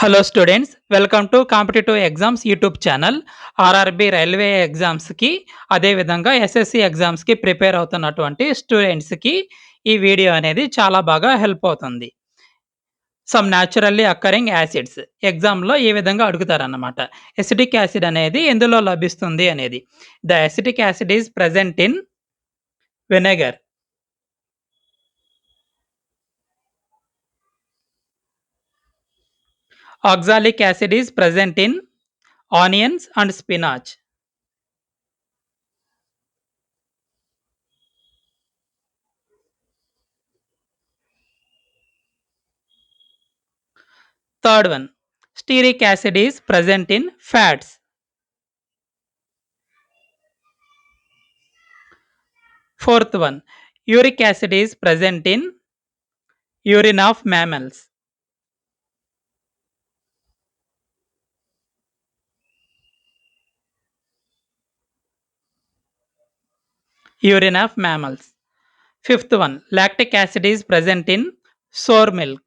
Hello students, welcome to competitive exams YouTube channel. RRB railway ఎగ్జామ్స్‌కి, అదేవిధంగా SSC ఎగ్జామ్స్‌కి prepare అవుతున్నటువంటి స్టూడెంట్స్‌కి ఈ వీడియో అనేది చాలా బాగా హెల్ప్ అవుతుంది. సమ్ న్యాచురల్లీ అక్కరింగ్ యాసిడ్స్ ఎగ్జామ్‌లో ఈ విధంగా అడుగుతారన్నమాట. ఎసిటిక్ యాసిడ్ అనేది ఎందులో లభిస్తుంది అనేది. The acetic acid is present in vinegar. Oxalic acid is present in onions and spinach. Third one, steric acid is present in fats. Fourth one, uric acid is present in urine of mammals. Urine of mammals. Fifth one, lactic acid is present in sour milk.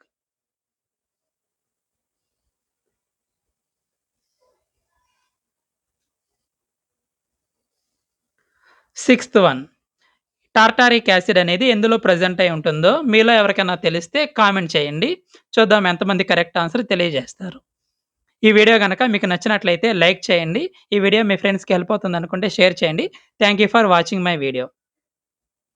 Sixth one, tartaric acid అనేది ఎందులో present అయి ఉంటుందో మీలో ఎవరికైనా తెలిస్తే comment చేయండి. చూద్దాం ఎంతమంది కరెక్ట్ ఆన్సర్ తెలియజేస్తారు. ఈ వీడియో గనక మీకు నచ్చినట్లయితే లైక్ చేయండి. ఈ వీడియో మీ ఫ్రెండ్స్‌కి హెల్ప్ అవుతుందనుకుంటే షేర్ చేయండి. Thank you for watching my video.